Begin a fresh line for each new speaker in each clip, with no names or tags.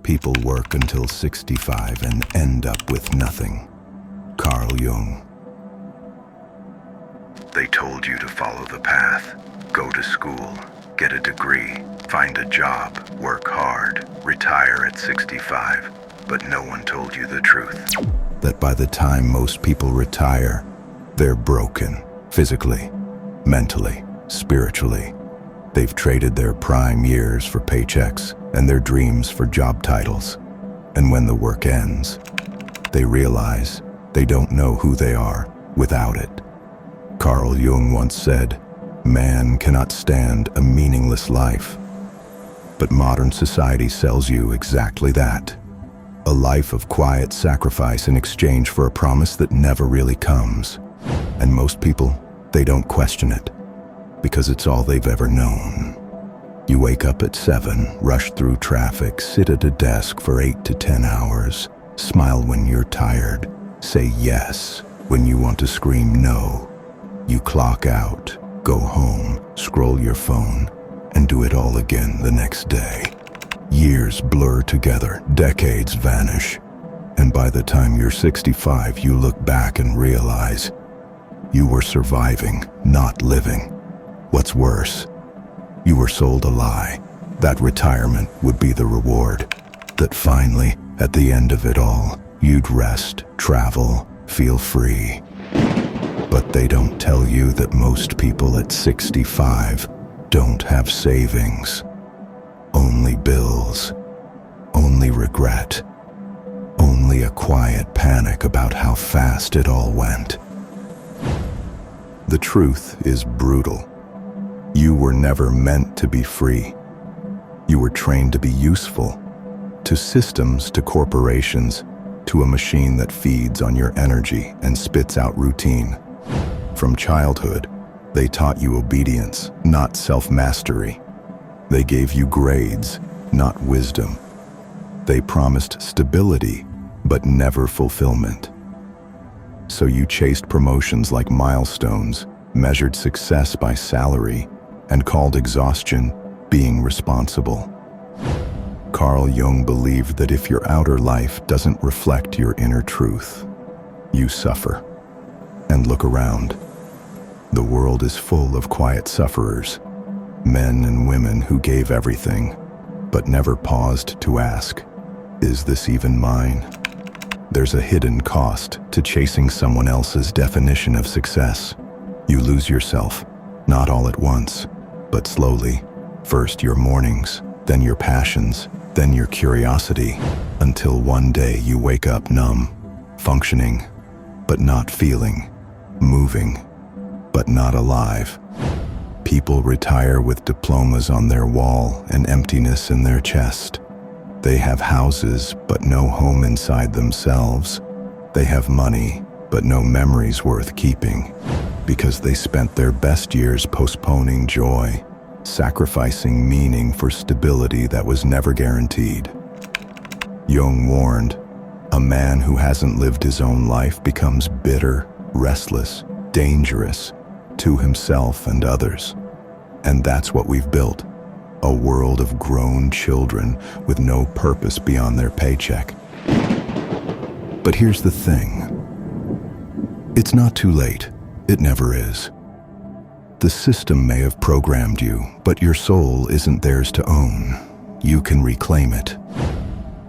people work until 65 and end up with nothing. Carl Jung.
They told you to follow the path, go to school, get a degree, find a job, work hard, retire at 65, but no one told you the truth.
That by the time most people retire, they're broken, physically, mentally, spiritually. They've traded their prime years for paychecks and their dreams for job titles. And when the work ends, they realize they don't know who they are without it. Carl Jung once said, "Man cannot stand a meaningless life." But modern society sells you exactly that. A life of quiet sacrifice in exchange for a promise that never really comes. And most people, they don't question it, because it's all they've ever known. You wake up at 7, rush through traffic, sit at a desk for 8 to 10 hours, smile when you're tired, say yes when you want to scream no. You clock out, go home, scroll your phone, and do it all again the next day. Years blur together, decades vanish, and by the time you're 65, you look back and realize you were surviving, not living. What's worse, you were sold a lie, that retirement would be the reward, that finally, at the end of it all, you'd rest, travel, feel free. But they don't tell you that most people at 65 don't have savings. Only bills, only regret, only a quiet panic about how fast it all went. The truth is brutal. You were never meant to be free. You were trained to be useful, to systems, to corporations, to a machine that feeds on your energy and spits out routine. From childhood, they taught you obedience, not self-mastery. They gave you grades, not wisdom. They promised stability, but never fulfillment. So you chased promotions like milestones, measured success by salary, and called exhaustion being responsible. Carl Jung believed that if your outer life doesn't reflect your inner truth, you suffer. And look around. The world is full of quiet sufferers, men and women who gave everything, but never paused to ask, is this even mine? There's a hidden cost to chasing someone else's definition of success. You lose yourself, not all at once, but slowly. First your mornings, then your passions, then your curiosity, until one day you wake up numb, functioning, but not feeling, moving, but not alive. People retire with diplomas on their wall and emptiness in their chest. They have houses, but no home inside themselves. They have money, but no memories worth keeping, because they spent their best years postponing joy, sacrificing meaning for stability that was never guaranteed. Jung warned, a man who hasn't lived his own life becomes bitter, restless, dangerous to himself and others. And that's what we've built, a world of grown children with no purpose beyond their paycheck. But here's the thing. It's not too late. It never is. The system may have programmed you, but your soul isn't theirs to own. You can reclaim it.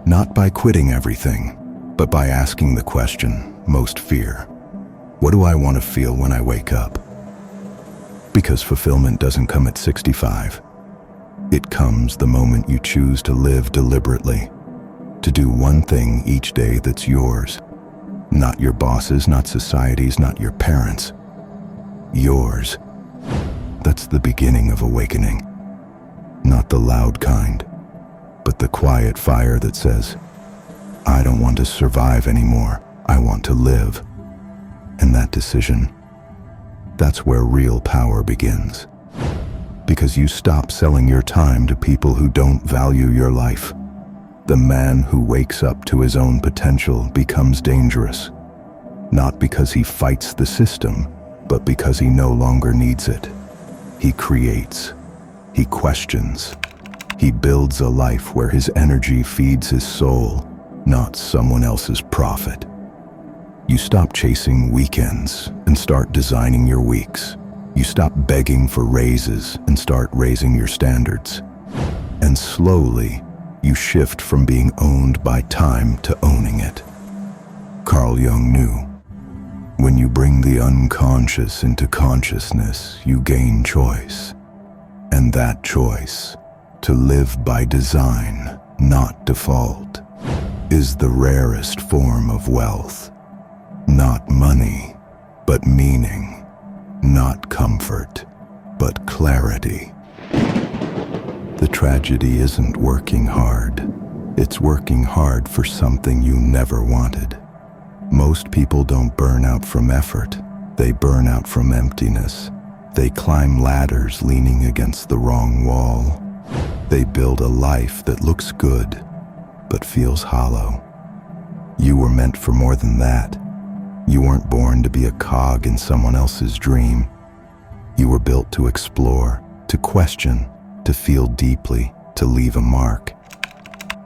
Not by quitting everything, but by asking the question most fear. What do I want to feel when I wake up? Because fulfillment doesn't come at 65. It comes the moment you choose to live deliberately, to do one thing each day that's yours. Not your boss's, not society's, not your parents'. Yours. That's the beginning of awakening. Not the loud kind, but the quiet fire that says, I don't want to survive anymore. I want to live. And that decision, that's where real power begins. Because you stop selling your time to people who don't value your life. The man who wakes up to his own potential becomes dangerous. Not because he fights the system, but because he no longer needs it. He creates. He questions. He builds a life where his energy feeds his soul, not someone else's profit. You stop chasing weekends and start designing your weeks. You stop begging for raises and start raising your standards. And slowly, you shift from being owned by time to owning it. Carl Jung knew, when you bring the unconscious into consciousness, you gain choice. And that choice, to live by design, not default, is the rarest form of wealth. Not money, but meaning. Not comfort, but clarity. The tragedy isn't working hard. It's working hard for something you never wanted. Most people don't burn out from effort. They burn out from emptiness. They climb ladders leaning against the wrong wall. They build a life that looks good, but feels hollow. You were meant for more than that. You weren't born to be a cog in someone else's dream. You were built to explore, to question, to feel deeply, to leave a mark.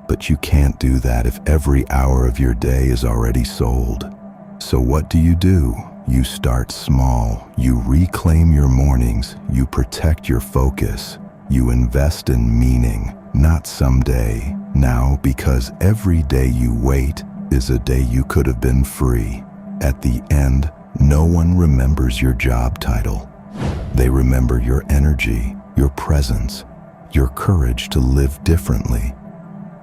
But you can't do that if every hour of your day is already sold. So what do? You start small. You reclaim your mornings. You protect your focus. You invest in meaning, not someday, now, because every day you wait is a day you could have been free. At the end, no one remembers your job title. They remember your energy, your presence, your courage to live differently.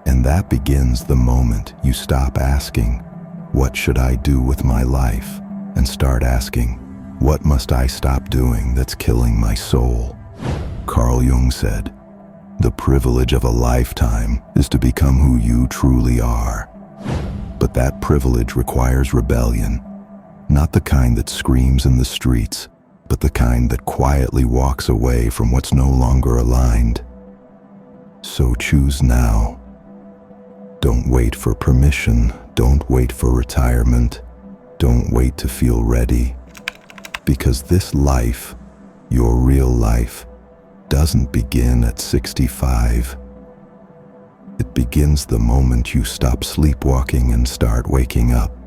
And that begins the moment you stop asking, "What should I do with my life?" and start asking, "What must I stop doing that's killing my soul?" Carl Jung said, "The privilege of a lifetime is to become who you truly are." But that privilege requires rebellion, not the kind that screams in the streets, but the kind that quietly walks away from what's no longer aligned. So choose now. Don't wait for permission. Don't wait for retirement. Don't wait to feel ready. Because this life, your real life, doesn't begin at 65. It begins the moment you stop sleepwalking and start waking up.